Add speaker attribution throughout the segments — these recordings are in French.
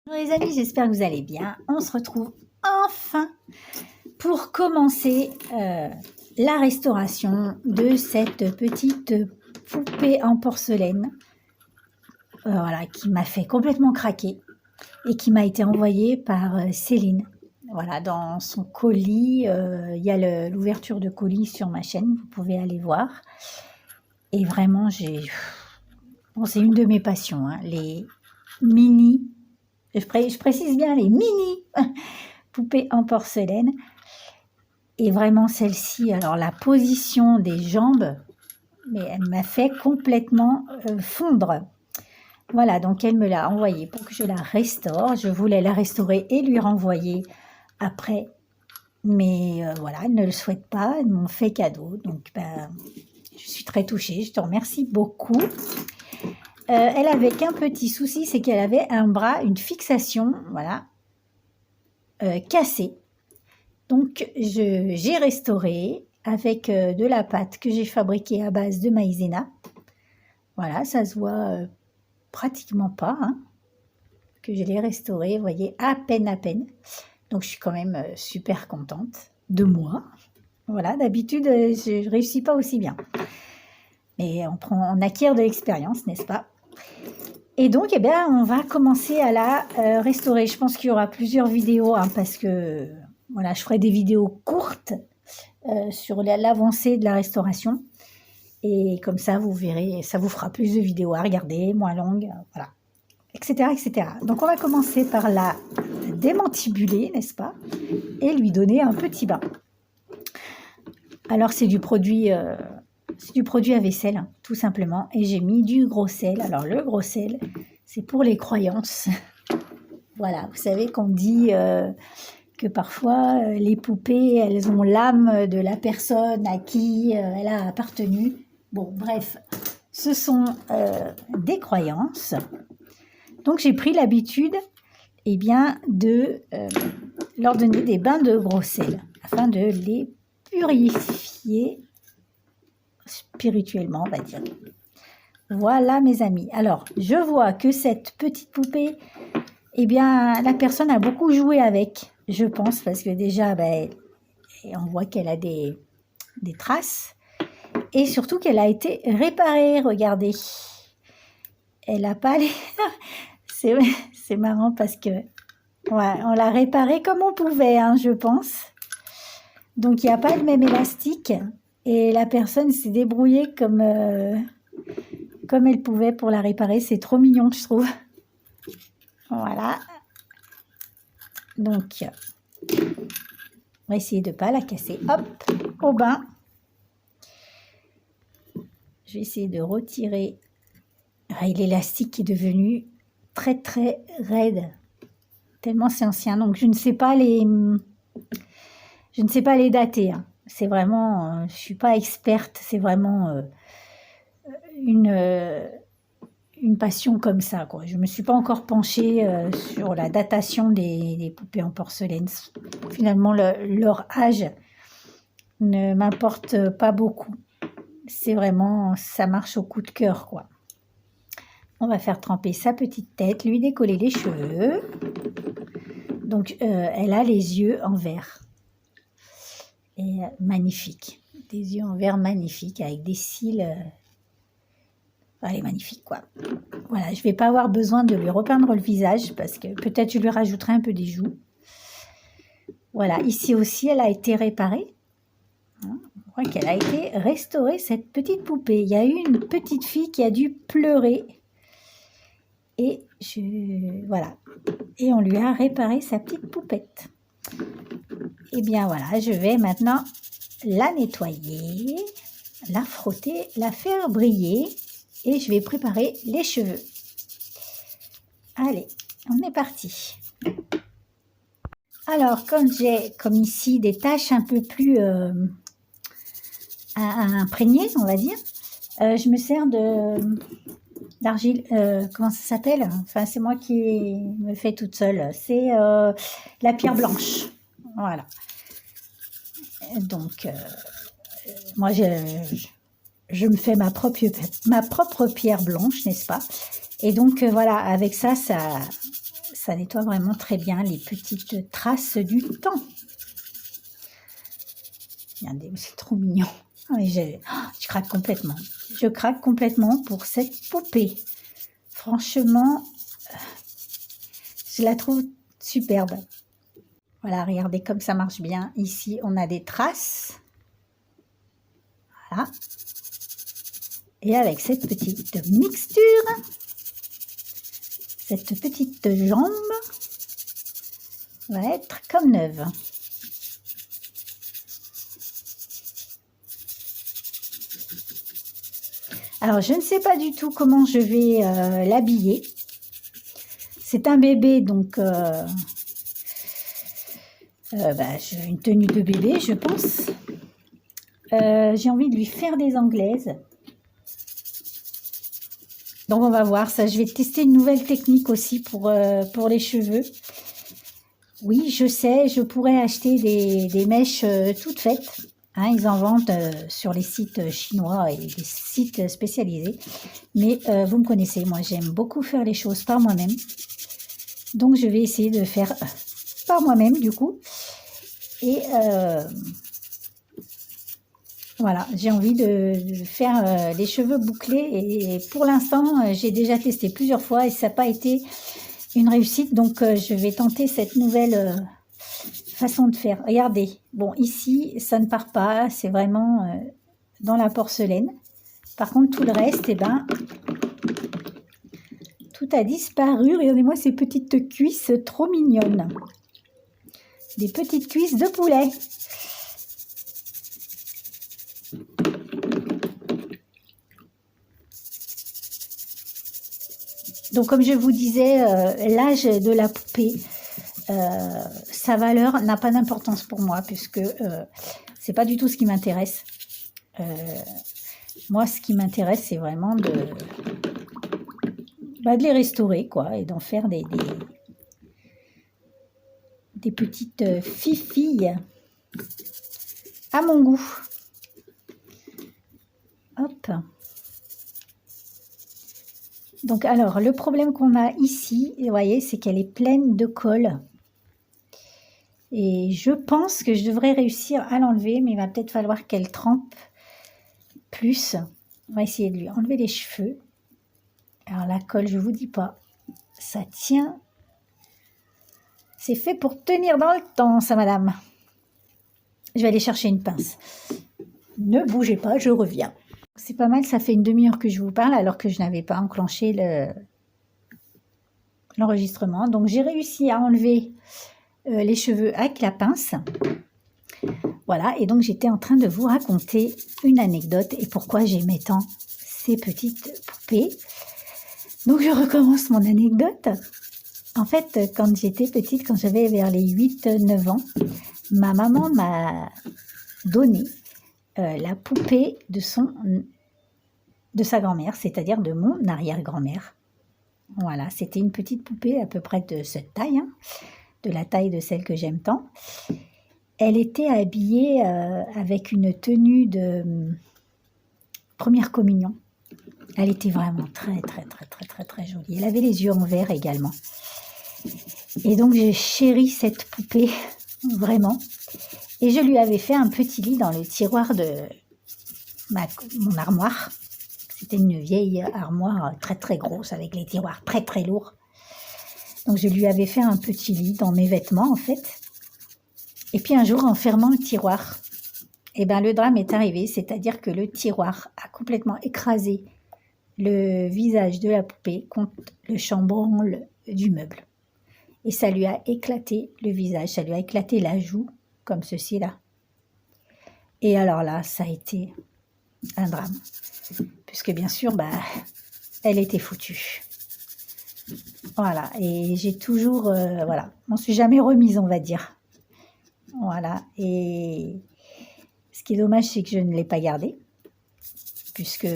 Speaker 1: Bonjour les amis, j'espère que vous allez bien. On se retrouve enfin pour commencer la restauration de cette petite poupée en porcelaine voilà, qui m'a fait complètement craquer et qui m'a été envoyée par Céline. Voilà, dans son colis, il y a l'ouverture de colis sur ma chaîne, vous pouvez aller voir. Et vraiment, bon, c'est une de mes passions, hein, les mini. Je précise bien les mini poupées en porcelaine. Et vraiment celle-ci, alors la position des jambes, mais elle m'a fait complètement fondre. Voilà, donc elle me l'a envoyée pour que je la restaure. Je voulais la restaurer et lui renvoyer après. Mais voilà, elle ne le souhaite pas, elles m'ont fait cadeau. Donc ben, je suis très touchée, je te remercie beaucoup. Elle avait qu'un petit souci, c'est qu'elle avait un bras, une fixation, voilà, cassée. Donc j'ai restauré avec de la pâte que j'ai fabriquée à base de maïzena. Voilà, ça se voit pratiquement pas, hein, que je l'ai restauré, vous voyez, à peine. Donc je suis quand même super contente de moi. Voilà, d'habitude, je ne réussis pas aussi bien. Mais on acquiert de l'expérience, n'est-ce pas? Et donc, eh bien, on va commencer à la restaurer. Je pense qu'il y aura plusieurs vidéos, hein, parce que voilà, je ferai des vidéos courtes sur l'avancée de la restauration. Et comme ça, vous verrez, ça vous fera plus de vidéos à regarder, moins longues, voilà, etc., etc. Donc, on va commencer par la démantibuler, n'est-ce pas? Et lui donner un petit bain. Alors, c'est du produit à vaisselle, hein, tout simplement. Et j'ai mis du gros sel. Alors, le gros sel, c'est pour les croyances. Voilà, vous savez qu'on dit que parfois, les poupées, elles ont l'âme de la personne à qui elle a appartenu. Bon, bref, ce sont des croyances. Donc, j'ai pris l'habitude, eh bien, de leur donner des bains de gros sel afin de les purifier spirituellement, on va dire. Voilà, mes amis. Alors, je vois que cette petite poupée, eh bien, la personne a beaucoup joué avec, je pense, parce que déjà, ben, on voit qu'elle a des traces. Et surtout qu'elle a été réparée, regardez. Elle n'a pas les... c'est marrant parce que ouais, on l'a réparée comme on pouvait, hein, je pense. Donc, il n'y a pas le même élastique. Et la personne s'est débrouillée comme elle pouvait pour la réparer. C'est trop mignon, je trouve. Voilà. Donc, on va essayer de ne pas la casser. Hop, au bain. Je vais essayer de retirer l'élastique est devenu très très raide. Tellement c'est ancien. Donc, je ne sais pas les dater. Hein. C'est vraiment, je ne suis pas experte. C'est vraiment une passion comme ça, quoi. Je ne me suis pas encore penchée sur la datation des poupées en porcelaine. Finalement, leur âge ne m'importe pas beaucoup. C'est vraiment, ça marche au coup de cœur, quoi. On va faire tremper sa petite tête, lui décoller les cheveux. Donc, elle a les yeux en vert. Et magnifique. Des yeux en vert magnifiques avec des cils... elle est magnifique, quoi. Voilà, je ne vais pas avoir besoin de lui repeindre le visage parce que peut-être je lui rajouterai un peu des joues. Voilà, ici aussi, elle a été réparée. On voit qu'elle a été restaurée, cette petite poupée. Il y a eu une petite fille qui a dû pleurer. Et voilà. Et on lui a réparé sa petite poupette. Et bien voilà, je vais maintenant la nettoyer, la frotter, la faire briller. Et je vais préparer les cheveux. Allez, on est parti. Alors, quand j'ai, comme ici, des taches un peu plus imprégnées, on va dire, je me sers d'argile, comment ça s'appelle? Enfin, c'est moi qui me fais toute seule. C'est la pierre blanche. Voilà. Donc, moi, je me fais ma propre pierre blanche, n'est-ce pas? Et donc, voilà, avec ça ça nettoie vraiment très bien les petites traces du temps. Regardez, c'est trop mignon. Ah, je craque complètement. Je craque complètement pour cette poupée. Franchement, je la trouve superbe. Voilà, regardez comme ça marche bien. Ici, on a des traces. Voilà. Et avec cette petite mixture, cette petite jambe va être comme neuve. Alors, je ne sais pas du tout comment je vais l'habiller. C'est un bébé, donc une tenue de bébé, je pense. J'ai envie de lui faire des anglaises. Donc, on va voir ça. Je vais tester une nouvelle technique aussi pour les cheveux. Oui, je sais, je pourrais acheter des mèches toutes faites. Hein, ils en vendent sur les sites chinois et les sites spécialisés. Mais vous me connaissez, moi j'aime beaucoup faire les choses par moi-même. Donc je vais essayer de faire par moi-même du coup. Et voilà, j'ai envie de faire les cheveux bouclés. Et pour l'instant, j'ai déjà testé plusieurs fois et ça n'a pas été une réussite. Donc je vais tenter cette nouvelle façon de faire. Regardez, bon ici ça ne part pas, c'est vraiment dans la porcelaine. Par contre tout le reste, eh ben, tout a disparu. Regardez-moi ces petites cuisses trop mignonnes. Des petites cuisses de poulet. Donc comme je vous disais, l'âge de la poupée, sa valeur n'a pas d'importance pour moi puisque c'est pas du tout ce qui m'intéresse. Moi, ce qui m'intéresse, c'est vraiment de les restaurer, quoi, et d'en faire des petites filles à mon goût. Hop. Donc, alors, le problème qu'on a ici, vous voyez, c'est qu'elle est pleine de colle. Et je pense que je devrais réussir à l'enlever, mais il va peut-être falloir qu'elle trempe plus. On va essayer de lui enlever les cheveux. Alors, la colle, je vous dis pas, ça tient. C'est fait pour tenir dans le temps, ça, madame. Je vais aller chercher une pince. Ne bougez pas, je reviens. C'est pas mal, ça fait une demi-heure que je vous parle alors que je n'avais pas enclenché l'enregistrement. Donc j'ai réussi à enlever les cheveux avec la pince. Voilà, et donc j'étais en train de vous raconter une anecdote et pourquoi j'aimais tant ces petites poupées. Donc je recommence mon anecdote. En fait, quand j'étais petite, quand j'avais vers les 8-9 ans, ma maman m'a donné la poupée de sa grand-mère, c'est-à-dire de mon arrière-grand-mère. Voilà, c'était une petite poupée à peu près de cette taille, hein, de la taille de celle que j'aime tant. Elle était habillée avec une tenue de première communion. Elle était vraiment très, très, très, très, très, très jolie. Elle avait les yeux en vert également. Et donc, j'ai chéri cette poupée, vraiment. Et je lui avais fait un petit lit dans le tiroir de mon armoire. C'était une vieille armoire très très grosse avec les tiroirs très très lourds. Donc je lui avais fait un petit lit dans mes vêtements en fait. Et puis un jour en fermant le tiroir, eh ben, le drame est arrivé, c'est-à-dire que le tiroir a complètement écrasé le visage de la poupée contre le chambranle du meuble. Et ça lui a éclaté le visage, ça lui a éclaté la joue comme ceci là. Et alors là, ça a été un drame. Puisque bien sûr, elle était foutue. Voilà, et j'ai toujours, voilà, je m'en suis jamais remise, on va dire. Voilà, et ce qui est dommage, c'est que je ne l'ai pas gardée, puisque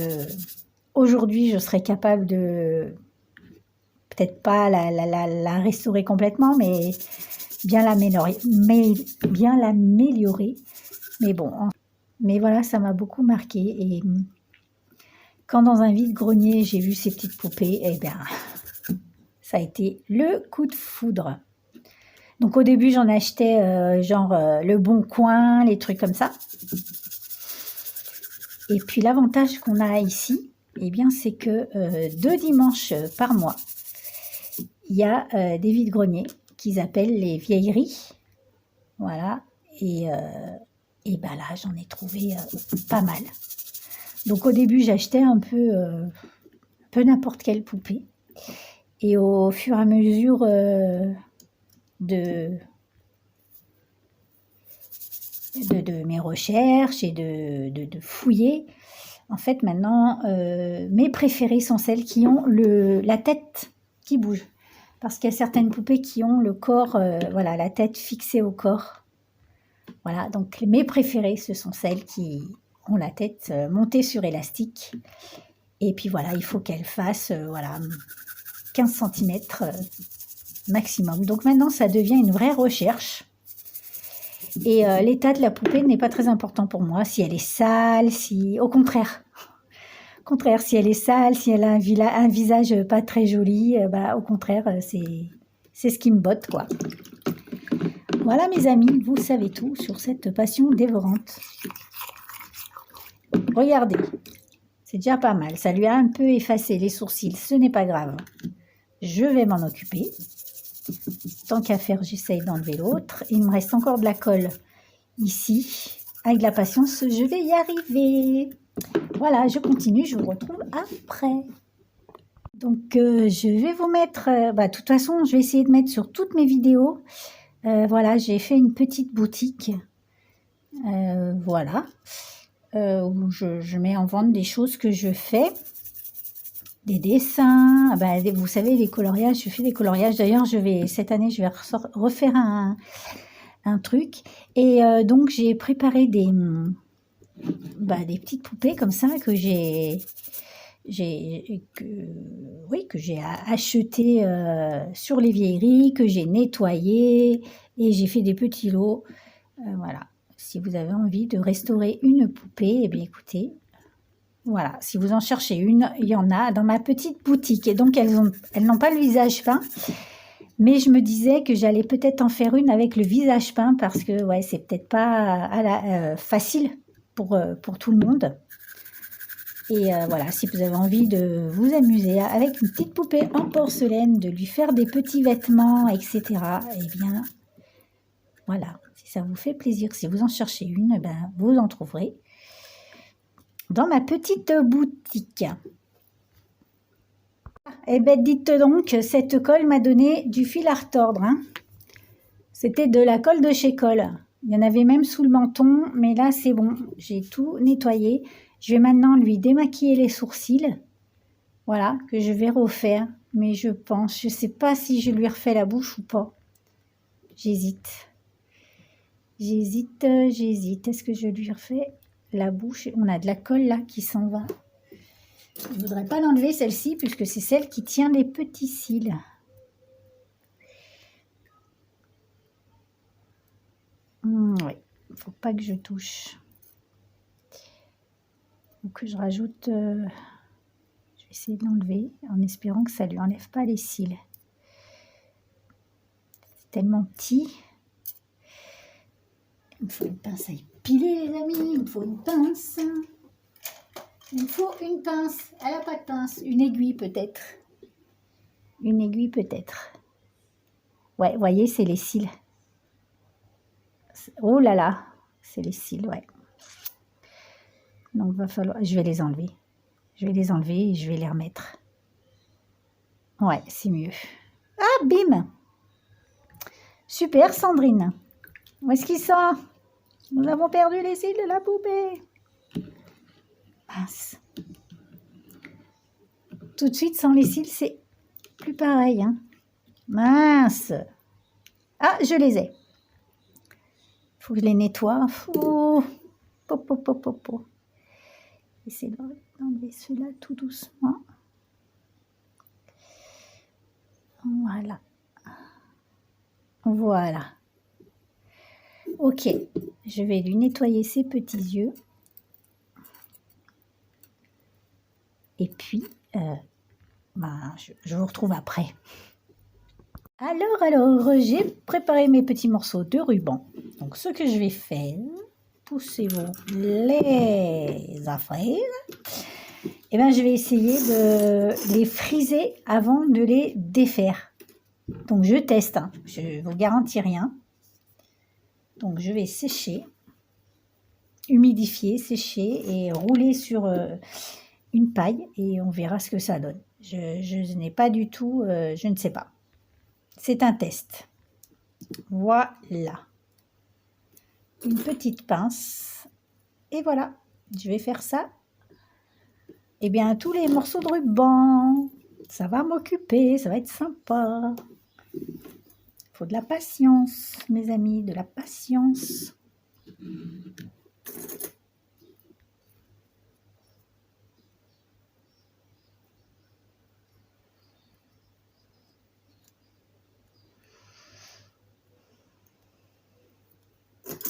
Speaker 1: aujourd'hui, je serais capable de, peut-être pas la restaurer complètement, mais bien l'améliorer. Mais bon, mais voilà, ça m'a beaucoup marqué, et quand dans un vide-grenier, j'ai vu ces petites poupées, eh bien, ça a été le coup de foudre. Donc au début, j'en achetais genre Le Bon Coin, les trucs comme ça. Et puis l'avantage qu'on a ici, eh bien, c'est que 2 dimanches par mois, il y a des vides-greniers qu'ils appellent les vieilleries. Voilà. Et ben là, j'en ai trouvé pas mal. Donc au début, j'achetais un peu n'importe quelle poupée. Et au fur et à mesure de mes recherches et de fouiller, en fait maintenant mes préférées sont celles qui ont la tête qui bouge, parce qu'il y a certaines poupées qui ont le corps, voilà, la tête fixée au corps. Voilà, donc mes préférées, ce sont celles qui ont la tête montée sur élastique. Et puis voilà, il faut qu'elle fasse voilà, 15 cm maximum. Donc maintenant, ça devient une vraie recherche. Et l'état de la poupée n'est pas très important pour moi. Si elle est sale, si... Au contraire, si elle est sale, si elle a un visage pas très joli, bah, au contraire, c'est ce qui me botte, quoi. Voilà, mes amis, vous savez tout sur cette passion dévorante. Regardez, c'est déjà pas mal. Ça lui a un peu effacé les sourcils, ce n'est pas grave. Je vais m'en occuper. Tant qu'à faire, j'essaye d'enlever l'autre. Il me reste encore de la colle ici. Avec de la patience, je vais y arriver. Voilà, je continue, je vous retrouve après. Donc, je vais vous mettre... de toute façon, je vais essayer de mettre sur toutes mes vidéos. Voilà, j'ai fait une petite boutique. Voilà. Où je mets en vente des choses que je fais. Des dessins. Vous savez, les coloriages. Je fais des coloriages. D'ailleurs, cette année, je vais refaire un truc. Et donc, j'ai préparé des petites poupées comme ça que j'ai acheté sur les vieilleries, que j'ai nettoyé et j'ai fait des petits lots. Voilà. Si vous avez envie de restaurer une poupée, eh bien écoutez, voilà. Si vous en cherchez une, il y en a dans ma petite boutique. Et donc elles n'ont pas le visage peint. Mais je me disais que j'allais peut-être en faire une avec le visage peint parce que ouais, c'est peut-être pas facile pour tout le monde. Et voilà, si vous avez envie de vous amuser avec une petite poupée en porcelaine, de lui faire des petits vêtements, etc., eh bien, voilà, si ça vous fait plaisir, si vous en cherchez une, vous en trouverez dans ma petite boutique. Eh bien, dites donc, cette colle m'a donné du fil à retordre. Hein. C'était de la colle de chez Colle. Il y en avait même sous le menton, mais là, c'est bon. J'ai tout nettoyé. Je vais maintenant lui démaquiller les sourcils. Voilà, que je vais refaire. Mais je ne sais pas si je lui refais la bouche ou pas. J'hésite. Est-ce que je lui refais la bouche? On a de la colle là qui s'en va. Je ne voudrais pas l'enlever celle-ci puisque c'est celle qui tient les petits cils. Oui, il ne faut pas que je touche. Donc que je rajoute... je vais essayer de l'enlever en espérant que ça ne lui enlève pas les cils. C'est tellement petit. Il me faut une pince à épiler, les amis. Il me faut une pince. Il me faut une pince. Elle n'a pas de pince. Une aiguille peut-être. Une aiguille peut-être. Ouais, vous voyez, c'est les cils. Oh là là, c'est les cils, ouais. Donc, va falloir... Je vais les enlever. Je vais les enlever et je vais les remettre. Ouais, c'est mieux. Ah, bim! Super, Sandrine. Où est-ce qu'ils sont? Nous avons perdu les cils de la poupée. Mince. Tout de suite, sans les cils, c'est plus pareil. Hein. Mince. Ah, je les ai. Il faut que je les nettoie. Oh. Essayez d'enlever ceux-là tout doucement. Voilà. Voilà. Ok. Je vais lui nettoyer ses petits yeux. Et puis, je vous retrouve après. Alors, j'ai préparé mes petits morceaux de ruban. Donc, ce que je vais faire, poussez-vous les affaires. Et bien, je vais essayer de les friser avant de les défaire. Donc, je teste, hein. Je ne vous garantis rien. Donc, je vais sécher, humidifier, sécher et rouler sur une paille et on verra ce que ça donne. Je n'ai pas du tout, je ne sais pas. C'est un test. Voilà. Une petite pince. Et voilà. Je vais faire ça. Eh bien, tous les morceaux de ruban. Ça va m'occuper. Ça va être sympa. Il faut de la patience, mes amis. De la patience.